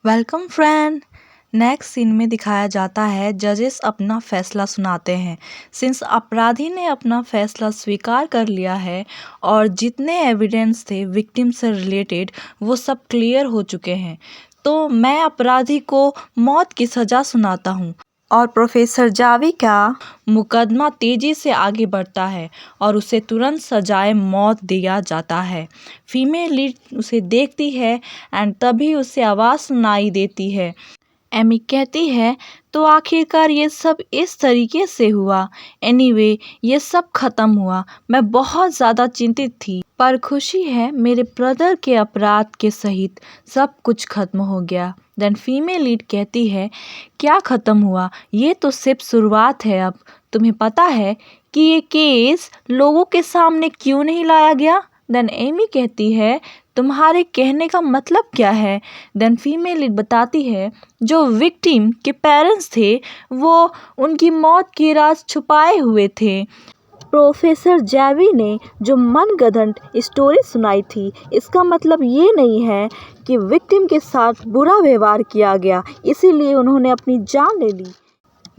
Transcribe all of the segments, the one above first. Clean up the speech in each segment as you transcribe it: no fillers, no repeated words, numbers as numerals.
Welcome friend. Next scene में दिखाया जाता है जजेस अपना फैसला सुनाते हैं। सिंस अपराधी ने अपना फैसला स्वीकार कर लिया है और जितने एविडेंस थे विक्टिम से रिलेटेड वो सब क्लियर हो चुके हैं, तो मैं अपराधी को मौत की सज़ा सुनाता हूँ और प्रोफेसर जावी का मुकदमा तेजी से आगे बढ़ता है और उसे तुरंत सजाए मौत दिया जाता है। फीमेल लीड उसे देखती है एंड तभी उसे आवाज़ सुनाई देती है। एमी कहती है, तो आखिरकार ये सब इस तरीके से हुआ। एनीवे, ये सब खत्म हुआ। मैं बहुत ज़्यादा चिंतित थी, पर खुशी है मेरे ब्रदर के अपराध के सहित सब कुछ खत्म हो गया। देन फीमेल लीड कहती है, क्या खत्म हुआ? ये तो सिर्फ शुरुआत है। अब तुम्हें पता है कि ये केस लोगों के सामने क्यों नहीं लाया गया? देन एमी कहती है, तुम्हारे कहने का मतलब क्या है? देन फीमेल लीड बताती है, जो विक्टिम के पेरेंट्स थे वो उनकी मौत की राज छुपाए हुए थे। प्रोफेसर जैवी ने जो मनगढ़ंत स्टोरी सुनाई थी, इसका मतलब ये नहीं है कि विक्टिम के साथ बुरा व्यवहार किया गया, इसीलिए उन्होंने अपनी जान ले ली।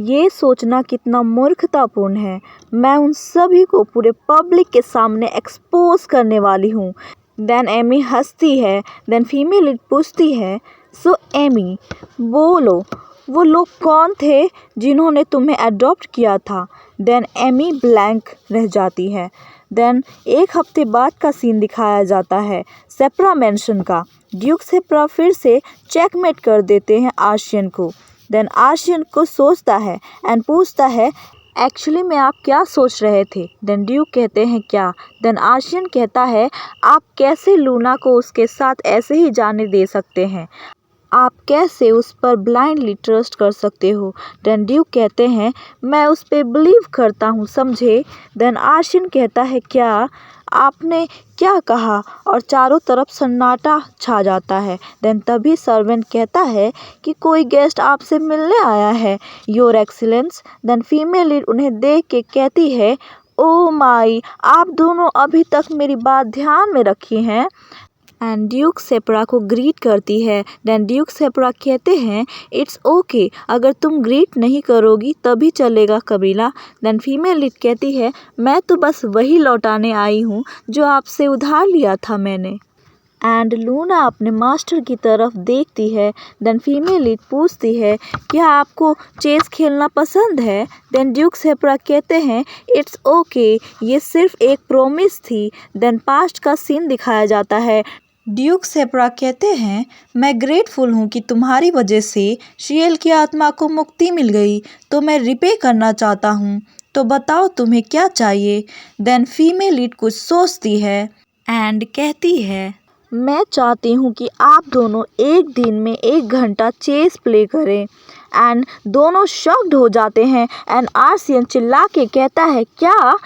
ये सोचना कितना मूर्खतापूर्ण है। मैं उन सभी को पूरे पब्लिक के सामने एक्सपोज करने वाली हूँ। देन एमी हंसती है। देन फीमेल लीड पूछती है, सो एमी, बोलो, वो लोग कौन थे जिन्होंने तुम्हें अडॉप्ट किया था? देन एमी ब्लैंक रह जाती है। देन एक हफ्ते बाद का सीन दिखाया जाता है, सेप्रा मैंशन का। ड्यूक सेप्रा फिर से चेकमेट कर देते हैं आर्शियन को। देन आर्शियन को सोचता है एंड पूछता है, एक्चुअली में आप क्या सोच रहे थे? देन ड्यूक कहते हैं, क्या? देन आर्शियन कहता है, आप कैसे लूना को उसके साथ ऐसे ही जाने दे सकते हैं? आप कैसे उस पर ब्लाइंडली ट्रस्ट कर सकते हो? देन ड्यूक कहते हैं, मैं उस पर बिलीव करता हूँ, समझे? देन आर्शियन कहता है, क्या? आपने क्या कहा? और चारों तरफ सन्नाटा छा जाता है। देन तभी सर्वेंट कहता है कि कोई गेस्ट आपसे मिलने आया है, your excellence. Then female lead उन्हें देख के कहती है, ओ माई, आप दोनों अभी तक मेरी बात ध्यान में रखी हैं। एंड ड्यूक सेप्रा को ग्रीट करती है। देन ड्यूक सेप्रा कहते हैं, इट्स ओके, अगर तुम ग्रीट नहीं करोगी तभी चलेगा कबीला। देन फीमेल लीड कहती है, मैं तो बस वही लौटाने आई हूँ जो आपसे उधार लिया था मैंने। एंड लूना अपने मास्टर की तरफ देखती है। देन फीमेल लीड पूछती है, क्या आपको चेस खेलना पसंद है? देन ड्यूक सेप्रा कहते हैं, इट्स ओके, ये सिर्फ एक प्रॉमिस थी। देन पास्ट का सीन दिखाया जाता है। ड्यूक सेप्रा कहते हैं, मैं ग्रेटफुल हूँ कि तुम्हारी वजह से शियल की आत्मा को मुक्ति मिल गई, तो मैं रिपे करना चाहता हूँ। तो बताओ तुम्हें क्या चाहिए? देन फीमेल लीड कुछ सोचती है एंड कहती है, मैं चाहती हूँ कि आप दोनों एक दिन में 1 घंटा चेस प्ले करें। एंड दोनों शॉक्ड हो जाते हैं एंड आर्शियन चिल्ला के कहता है, क्या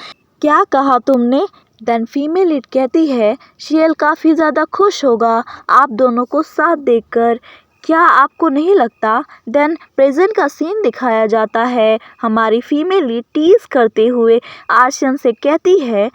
क्या कहा तुमने? देन फीमेल लीड कहती है, शियल काफ़ी ज़्यादा खुश होगा आप दोनों को साथ देखकर, क्या आपको नहीं लगता? देन प्रेजेंट का सीन दिखाया जाता है। हमारी फीमेल लीड टीज करते हुए आर्शियन से कहती है,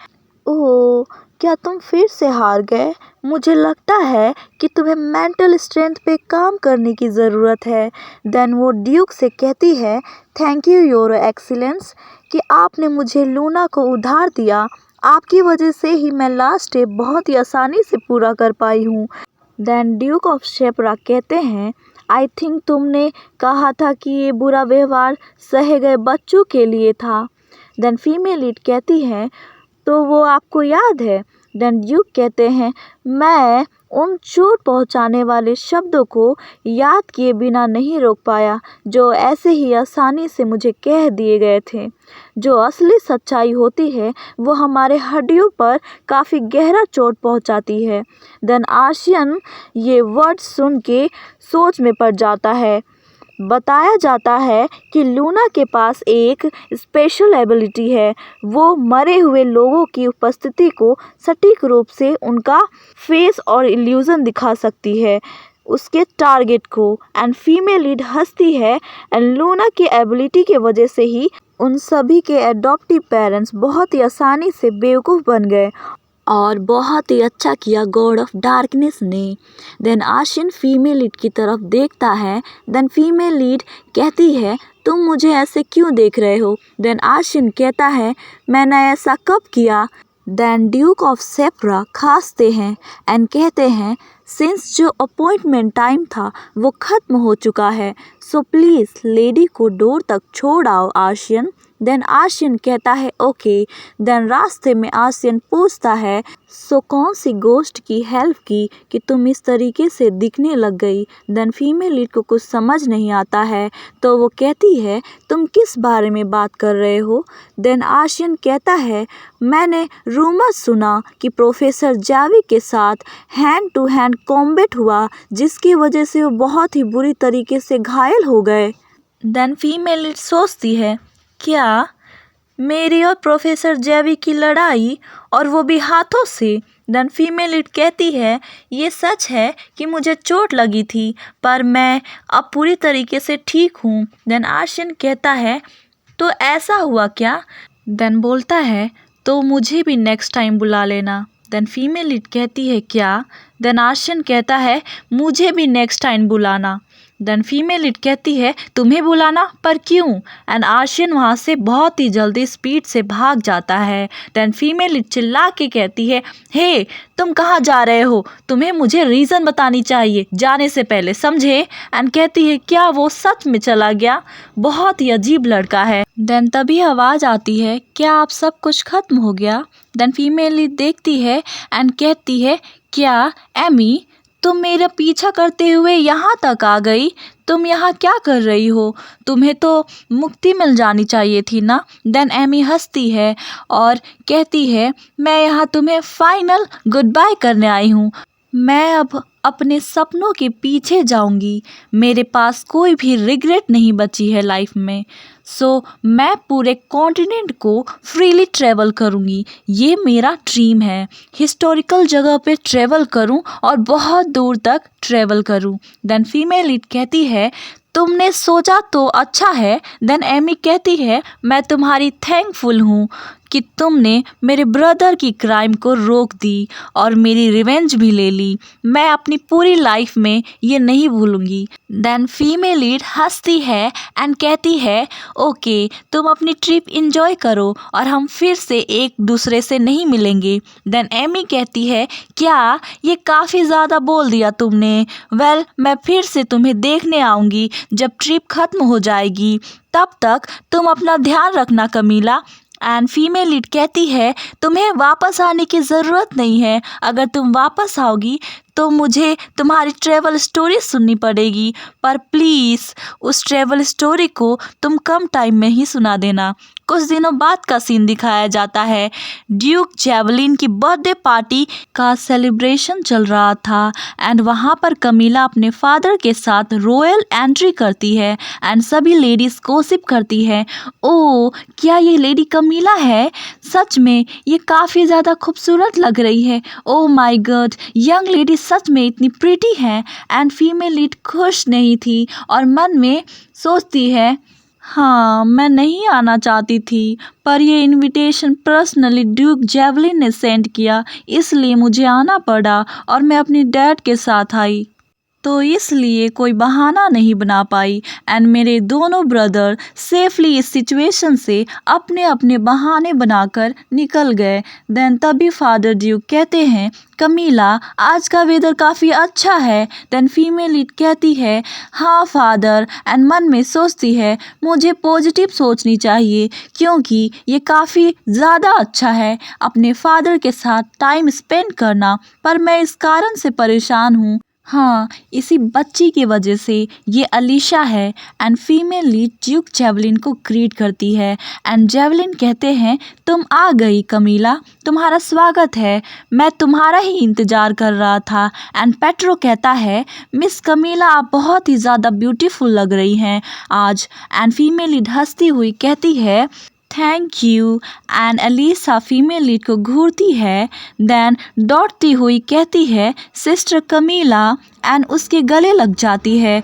ओह, क्या तुम फिर से हार गए? मुझे लगता है कि तुम्हें मेंटल स्ट्रेंथ पे काम करने की ज़रूरत है। देन वो ड्यूक से कहती है, थैंक यू योर एक्सीलेंस कि आपने मुझे लूना को उधार दिया। आपकी वजह से ही मैं लास्ट स्टेप बहुत ही आसानी से पूरा कर पाई हूँ। देन ड्यूक ऑफ शेपरा कहते हैं, आई थिंक तुमने कहा था कि ये बुरा व्यवहार सहे गए बच्चों के लिए था। देन फीमेल लीड कहती है, तो वो आपको याद है? देन ड्यूक कहते हैं, मैं उन चोट पहुंचाने वाले शब्दों को याद किए बिना नहीं रोक पाया जो ऐसे ही आसानी से मुझे कह दिए गए थे। जो असली सच्चाई होती है वो हमारे हड्डियों पर काफ़ी गहरा चोट पहुंचाती है। देन आर्शियन ये वर्ड सुन के सोच में पड़ जाता है। बताया जाता है कि लूना के पास एक स्पेशल एबिलिटी है, वो मरे हुए लोगों की उपस्थिति को सटीक रूप से उनका फेस और इल्यूजन दिखा सकती है उसके टारगेट को। एंड फीमेल लीड हंसती है एंड लूना की एबिलिटी के वजह से ही उन सभी के एडॉप्टिव पेरेंट्स बहुत ही आसानी से बेवकूफ़ बन गए और बहुत ही अच्छा किया गॉड ऑफ डार्कनेस ने। देन आशियन फीमेल लीड की तरफ देखता है। देन फीमेल लीड कहती है तुम मुझे ऐसे क्यों देख रहे हो। देन आशियन कहता है मैंने ऐसा कब किया। देन ड्यूक ऑफ सेप्रा खांसते हैं एंड कहते हैं सिंस जो अपॉइंटमेंट टाइम था वो ख़त्म हो चुका है, सो प्लीज़ लेडी को डोर तक छोड़ आओ आशियन। देन आशियन कहता है ओके। देन रास्ते में आशियन पूछता है सो कौन सी गोश्त की हेल्प की कि तुम इस तरीके से दिखने लग गई। देन फीमेल लीड को कुछ समझ नहीं आता है तो वो कहती है तुम किस बारे में बात कर रहे हो। देन आशियन कहता है मैंने रूमर सुना कि प्रोफेसर जावी के साथ हैंड टू हैंड कॉम्बैट हुआ जिसकी वजह से वो बहुत ही बुरी तरीके से घायल हो गए। देन फीमेल लीड सोचती है क्या मेरी और प्रोफेसर जेवी की लड़ाई, और वो भी हाथों से। देन फीमेल लीड कहती है ये सच है कि मुझे चोट लगी थी पर मैं अब पूरी तरीके से ठीक हूँ। देन आशियन कहता है तो ऐसा हुआ क्या। देन बोलता है तो मुझे भी नेक्स्ट टाइम बुला लेना। देन फीमेल लीड कहती है क्या। देन आशियन कहता है मुझे भी नेक्स्ट टाइम बुलाना। देन फीमेल लीड कहती है तुम्हें बुलाना, पर क्यों। एंड आशियन वहाँ से बहुत ही जल्दी स्पीड से भाग जाता है। देन फीमेल लीड चिल्ला के कहती है हे तुम कहाँ जा रहे हो, तुम्हें मुझे रीज़न बतानी चाहिए जाने से पहले, समझे। एंड कहती है क्या वो सच में चला गया, बहुत ही अजीब लड़का है। देन तभी आवाज़ आती है क्या आप सब कुछ खत्म हो गया। देन फीमेल लीड देखती है एंड कहती है क्या एमी तुम मेरा पीछा करते हुए यहाँ तक आ गई, तुम यहाँ क्या कर रही हो, तुम्हें तो मुक्ति मिल जानी चाहिए थी ना। देन एमी हंसती है और कहती है मैं यहाँ तुम्हें फाइनल गुड बाय करने आई हूँ, मैं अब अपने सपनों के पीछे जाऊंगी, मेरे पास कोई भी रिग्रेट नहीं बची है लाइफ में। सो मैं पूरे कॉन्टिनेंट को फ्रीली ट्रैवल करूंगी, ये मेरा ड्रीम है, हिस्टोरिकल जगह पे ट्रैवल करूं और बहुत दूर तक ट्रैवल करूं। देन फीमेल लीड कहती है तुमने सोचा तो अच्छा है। देन एमी कहती है मैं तुम्हारी थैंकफुल हूँ कि तुमने मेरे ब्रदर की क्राइम को रोक दी और मेरी रिवेंज भी ले ली, मैं अपनी पूरी लाइफ में ये नहीं भूलूंगी। देन फीमेल लीड हंसती है एंड कहती है ओके तुम अपनी ट्रिप इंजॉय करो और हम फिर से एक दूसरे से नहीं मिलेंगे। देन एमी कहती है क्या ये काफ़ी ज़्यादा बोल दिया तुमने, वेल मैं फिर से तुम्हें देखने आऊँगी जब ट्रिप ख़त्म हो जाएगी, तब तक तुम अपना ध्यान रखना कमीला। एंड फीमेल लीड कहती है तुम्हें वापस आने की ज़रूरत नहीं है, अगर तुम वापस आओगी तो मुझे तुम्हारी ट्रैवल स्टोरी सुननी पड़ेगी, पर प्लीज़ उस ट्रैवल स्टोरी को तुम कम टाइम में ही सुना देना। कुछ दिनों बाद का सीन दिखाया जाता है। ड्यूक जेवलिन की बर्थडे पार्टी का सेलिब्रेशन चल रहा था एंड वहाँ पर कमीला अपने फादर के साथ रॉयल एंट्री करती है एंड सभी लेडीज़ गॉसिप करती है ओ क्या ये लेडी कमीला है, सच में ये काफ़ी ज़्यादा खूबसूरत लग रही है, oh my god young lady सच में इतनी प्रिटी है। एंड फीमेल लीड खुश नहीं थी और मन में सोचती है हाँ मैं नहीं आना चाहती थी पर ये इनविटेशन पर्सनली ड्यूक जेवलिन ने सेंड किया, इसलिए मुझे आना पड़ा और मैं अपनी डैड के साथ आई, तो इसलिए कोई बहाना नहीं बना पाई एंड मेरे दोनों ब्रदर सेफली इस सिचुएशन से अपने अपने बहाने बनाकर निकल गए। देन तभी फादर ड्यूक कहते हैं कमीला आज का वेदर काफ़ी अच्छा है। देन फीमेल लीड कहती है हाँ फादर, एंड मन में सोचती है मुझे पॉजिटिव सोचनी चाहिए क्योंकि ये काफ़ी ज़्यादा अच्छा है अपने फादर के साथ टाइम स्पेंड करना, पर मैं इस कारण से परेशान हूँ, हाँ इसी बच्ची की वजह से, ये अलीशा है। And female lead Duke javelin को ग्रीट करती है एंड जेवलिन कहते हैं तुम आ गई कमीला, तुम्हारा स्वागत है, मैं तुम्हारा ही इंतज़ार कर रहा था। एंड पेट्रो कहता है मिस कमीला आप बहुत ही ज़्यादा ब्यूटीफुल लग रही हैं आज। एंड फीमेल लीड हंसती हुई कहती है thank you. And Elisa female lead को घूरती है, देन दौड़ती हुई कहती है सिस्टर कमीला एंड उसके गले लग जाती है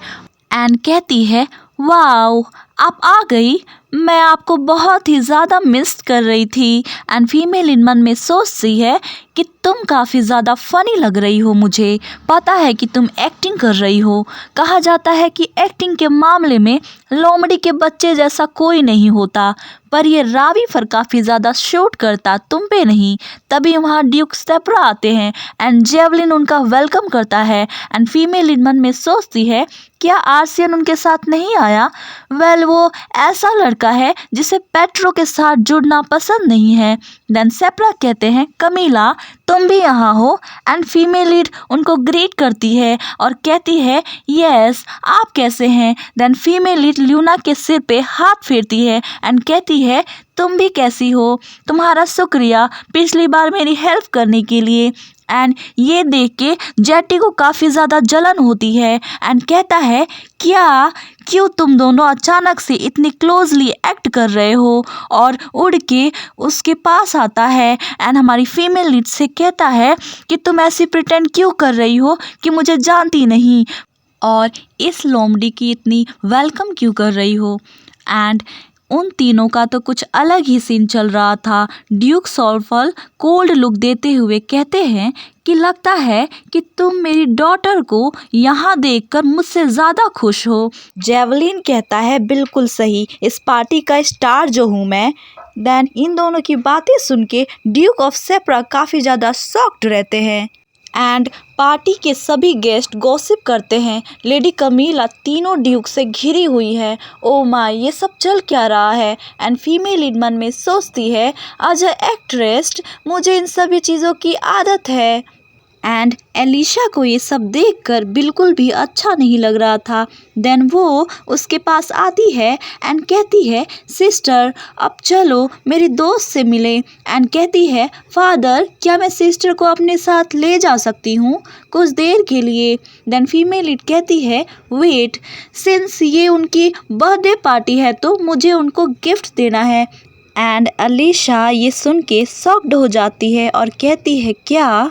एंड कहती है वाओ आप आ गई, मैं आपको बहुत ही ज़्यादा मिस कर रही थी। एंड फीमेल इन मन में सोचती है कि तुम काफ़ी ज़्यादा फ़नी लग रही हो, मुझे पता है कि तुम एक्टिंग कर रही हो। कहा जाता है कि एक्टिंग के मामले में लोमड़ी के बच्चे जैसा कोई नहीं होता, पर ये रावी फर काफ़ी ज़्यादा शूट करता, तुम पे नहीं। तभी वहाँ ड्यूक सेप्रा आते हैं एंड जेवलिन उनका वेलकम करता है। एंड फीमेल इन मन में सोचती है क्या आर्सियन उनके साथ नहीं आया? वेल वो ऐसा लड़का है जिसे पेट्रो के साथ जुड़ना पसंद नहीं है। देन सेप्रा कहते हैं कमीला तुम भी यहाँ हो। एंड फीमेल लीड उनको ग्रीट करती है और कहती है यस आप कैसे हैं। देन फीमेल लीड ल्यूना के सिर पे हाथ फेरती है एंड कहती है तुम भी कैसी हो, तुम्हारा शुक्रिया पिछली बार मेरी हेल्प करने के लिए। एंड ये देख के जेटी को काफ़ी ज़्यादा जलन होती है एंड कहता है क्यों तुम दोनों अचानक से इतनी क्लोजली एक्ट कर रहे हो, और उड़ के उसके पास आता है एंड हमारी फीमेल लीड से कहता है कि तुम ऐसी प्रिटेंड क्यों कर रही हो कि मुझे जानती नहीं, और इस लोमड़ी की इतनी वेलकम क्यों कर रही हो। एंड उन तीनों का तो कुछ अलग ही सीन चल रहा था। ड्यूक सॉल्फल कोल्ड लुक देते हुए कहते हैं कि लगता है कि तुम मेरी डॉटर को यहाँ देखकर मुझसे ज़्यादा खुश हो। जेवलिन कहता है बिल्कुल सही, इस पार्टी का स्टार जो हूँ मैं। देन इन दोनों की बातें सुन के ड्यूक ऑफ सेप्रा काफ़ी ज़्यादा शॉक्ड रहते हैं एंड पार्टी के सभी गेस्ट गॉसिप करते हैं लेडी कमीला तीनों ड्यूक से घिरी हुई है। ओ माय ये सब चल क्या रहा है। एंड फीमेल लीड मन में सोचती है एज अ एक्ट्रेस मुझे इन सभी चीज़ों की आदत है। एंड एलिशा को ये सब देखकर बिल्कुल भी अच्छा नहीं लग रहा था। देन वो उसके पास आती है एंड कहती है सिस्टर अब चलो मेरी दोस्त से मिले। एंड कहती है फादर क्या मैं सिस्टर को अपने साथ ले जा सकती हूँ कुछ देर के लिए। देन फीमेल लीड कहती है वेट, सिंस ये उनकी बर्थडे पार्टी है तो मुझे उनको गिफ्ट देना है। एंड एलिशा ये सुन के शॉक्ड हो जाती है और कहती है क्या